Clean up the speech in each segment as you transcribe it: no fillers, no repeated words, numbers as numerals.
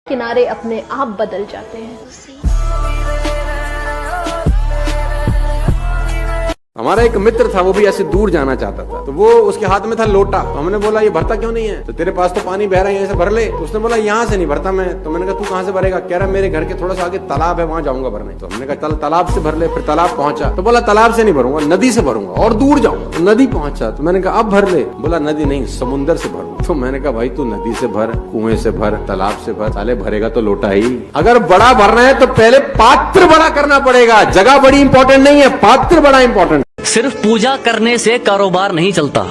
किनारे अपने आप बदल जाते हैं। हमारा एक मित्र था, वो भी ऐसे दूर जाना चाहता था, तो वो उसके हाथ में था लोटा। तो हमने बोला ये भरता क्यों नहीं है? तो तेरे पास तो पानी बह रहा है, यहीं से भर ले। तो उसने बोला यहाँ से नहीं भरता मैं। तो मैंने कहा तू कहाँ से भरेगा? कह रहा मेरे घर के थोड़ा सा आगे तालाब है, वहां जाऊंगा भरने। तो हमने कहा चल तालाब से भर ले। फिर तालाब पहुंचा तो बोला तालाब से नहीं भरूंगा, नदी से भरूंगा और दूर जाऊंगा। तो नदी पहुंचा तो मैंने कहा अब भर ले। बोला नदी नहीं, समुन्द्र से भरूंगा। तो मैंने कहा भाई तू नदी से भर, कुएं से भर, तालाब से भर, साले भरेगा तो लोटा ही। अगर बड़ा भरना है तो पहले पात्र बड़ा करना पड़ेगा। जगह बड़ी इंपॉर्टेंट नहीं है, पात्र बड़ा इंपॉर्टेंट। सिर्फ पूजा करने से कारोबार नहीं चलता,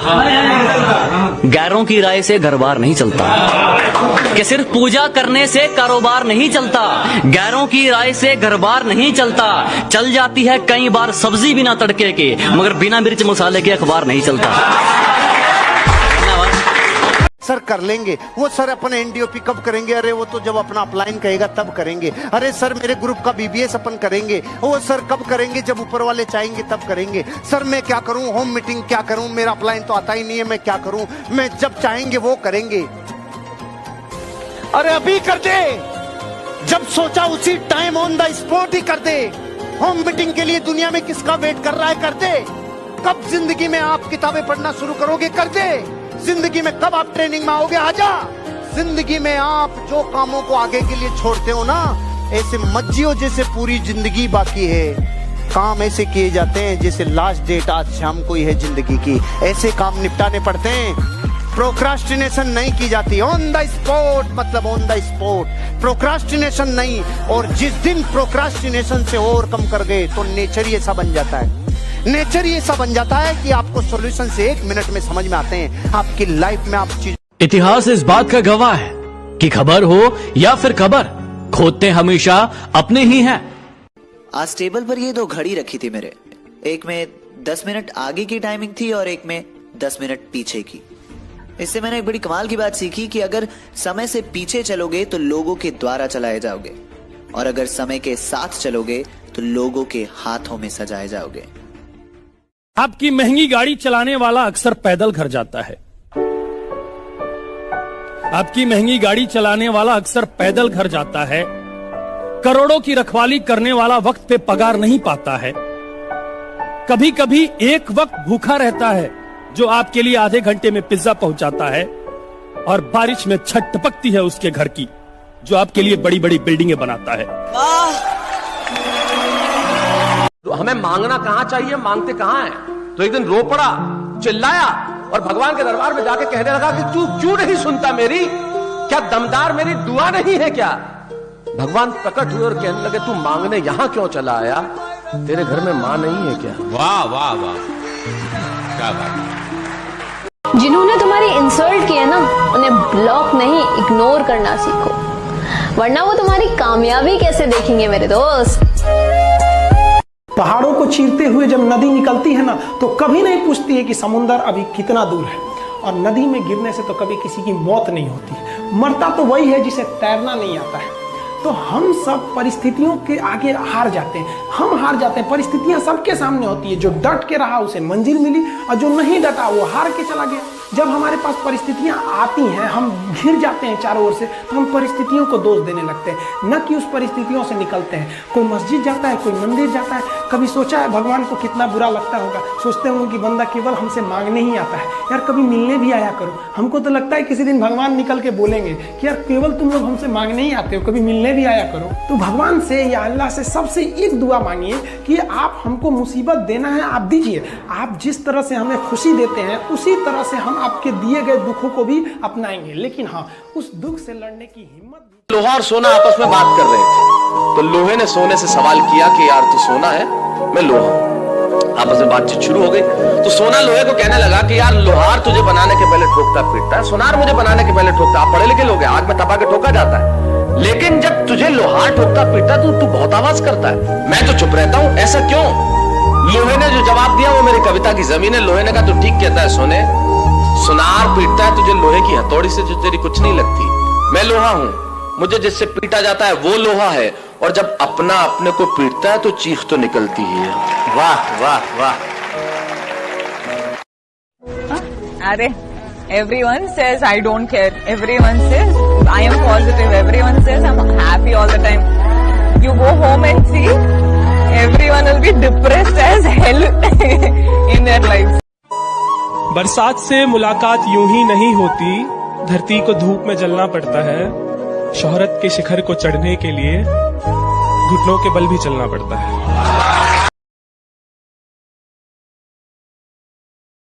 गैरों की राय से घर बार नहीं चलता। कि सिर्फ पूजा करने से कारोबार नहीं चलता, गैरों की राय से घर बार नहीं चलता। चल जाती है कई बार सब्जी बिना तड़के के, मगर बिना मिर्च मसाले के अखबार नहीं चलता। सर कर लेंगे वो, सर अपने एनडीओपी कब करेंगे? अरे वो तो जब अपना अपलाइन कहेगा तब करेंगे। अरे सर मेरे ग्रुप का बीबीएस अपन करेंगे। वो सर कब करेंगे? जब ऊपर वाले चाहेंगे तब करेंगे। सर मैं क्या करूं, होम मीटिंग क्या करूं, मेरा अपलाइन तो आता ही नहीं है, मैं क्या करूं? मैं जब चाहेंगे वो करेंगे। अरे अभी कर दे, जब सोचा उसी टाइम ऑन द स्पॉट ही कर दे। होम मीटिंग के लिए दुनिया में किसका वेट कर रहा है? कर दे। कब जिंदगी में आप किताबें पढ़ना शुरू करोगे? कर दे। जिंदगी में कब आप ट्रेनिंग में आओगे? आजा। जिंदगी में आप जो कामों को आगे के लिए छोड़ते हो ना, ऐसे मत जियो जैसे पूरी जिंदगी बाकी है। काम ऐसे किए जाते हैं जैसे लास्ट डेट आज शाम को ही है जिंदगी की। ऐसे काम निपटाने पड़ते हैं। प्रोक्रास्टिनेशन नहीं की जाती, ऑन द स्पॉट, मतलब ऑन द स्पॉट, प्रोक्रास्टिनेशन नहीं। और जिस दिन प्रोक्रास्टिनेशन से ओवरकम कर गए तो नेचर ही ऐसा बन जाता है। नेचर ये ऐसा बन जाता है कि आपको सॉल्यूशन से 1 मिनट में समझ में आते हैं। आपकी लाइफ में आप चीज। इतिहास इस बात का गवाह है कि खबर हो या फिर खबर, खोदते हमेशा अपने ही हैं। आज टेबल पर ये 2 घड़ी रखी थी मेरे, एक में 10 मिनट आगे की टाइमिंग थी और एक में 10 मिनट पीछे की। इससे मैंने एक बड़ी कमाल की बात सीखी कि अगर समय से पीछे चलोगे तो लोगों के द्वारा चलाए जाओगे, और अगर समय के साथ चलोगे तो लोगों के हाथों में सजाए जाओगे। आपकी महंगी गाड़ी चलाने वाला अक्सर पैदल घर जाता है। आपकी महंगी गाड़ी चलाने वाला अक्सर पैदल घर जाता है। करोड़ों की रखवाली करने वाला वक्त पे पगार नहीं पाता है। कभी कभी एक वक्त भूखा रहता है जो आपके लिए आधे घंटे में पिज्जा पहुंचाता है, और बारिश में छत टपकती है उसके घर की जो आपके लिए बड़ी बड़ी बिल्डिंगें बनाता है। तो हमें मांगना कहां चाहिए, मांगते कहां है? तो एक दिन रो पड़ा, चिल्लाया और भगवान के दरबार में जाके कहने लगा कि तू क्यों नहीं सुनता मेरी? क्या दमदार मेरी दुआ नहीं है क्या? भगवान प्रकट हुए और कहने लगे तू मांगने यहां क्यों चला आया? तेरे घर में मां नहीं है क्या? वाह वाह वाह, क्या बात। जिन्होंने तुम्हारी इंसल्ट की है ना, उन्हें ब्लॉक नहीं इग्नोर करना सीखो, वरना वो तुम्हारी कामयाबी कैसे देखेंगे मेरे दोस्त। पहाड़ों को चीरते हुए जब नदी निकलती है ना, तो कभी नहीं पूछती है कि समुंदर अभी कितना दूर है। और नदी में गिरने से तो कभी किसी की मौत नहीं होती, मरता तो वही है जिसे तैरना नहीं आता है। तो हम सब परिस्थितियों के आगे हार जाते हैं, हम हार जाते हैं। परिस्थितियां सबके सामने होती है, जो डट के रहा उसे मंजिल मिली, और जो नहीं डटा वो हार के चला गया। जब हमारे पास परिस्थितियां आती हैं, हम घिर जाते हैं चारों ओर से, तो हम परिस्थितियों को दोष देने लगते हैं, न कि उस परिस्थितियों से निकलते हैं। कोई मस्जिद जाता है, कोई मंदिर जाता है, कभी सोचा है भगवान को कितना बुरा लगता होगा? सोचते होंगे कि बंदा केवल हमसे मांगने ही आता है, यार कभी मिलने भी आया करो। हमको तो लगता है किसी दिन भगवान निकल के बोलेंगे कि यार केवल तुम लोग हमसे मांगने ही आते हो, कभी मिलने भी आया करो। तो भगवान से या अल्लाह से सबसे एक दुआ मांगिए कि आप हमको मुसीबत देना है, आप दीजिए। आप जिस तरह से हमें खुशी देते हैं उसी तरह से हम आपके दिए गए दुखों को भी अपनाएंगे, लेकिन हाँ, उस दुख से लड़ने की हिम्मत। लोहा और सोना आपस में बात कर रहे थे, तो लोहे ने सोने से सवाल किया कि यार तू सोना है, मैं लोहा हूं। आपस में बातचीत शुरू हो गई। तो सोना लोहे को कहने लगा कि यार लोहार तुझे बनाने के पहले ठोकता पीटता है, सोनार मुझे बनाने के पहले ठोकता। आप पढ़े लिखे लोग हैं, आग में तपा के ठोका जाता है, लेकिन जब तुझे लोहार ठोकता पीटता तो तू बहुत आवाज करता है, मैं तो चुप रहता हूं, ऐसा क्यों? लोहे ने जो जवाब दिया वो मेरी कविता की जमीन है। लोहे ने कहा तू ठीक कहता है सोने, सुनार पीटता है तुझे लोहे की हथौड़ी से जो तेरी कुछ नहीं लगती। मैं लोहा हूं, मुझे जिससे पीटा जाता है वो लोहा है, और जब अपना अपने को पीटता है तो चीख तो निकलती ही है। वाह वाह वाह। अरे Everyone says I don't care. Everyone says I am positive. Everyone says I'm happy all the time. You go home and see, everyone will be depressed as hell in their lives. बरसात से मुलाकात यूं ही नहीं होती, धरती को धूप में जलना पड़ता है। शोहरत के शिखर को चढ़ने के लिए घुटनों के बल भी चलना पड़ता है।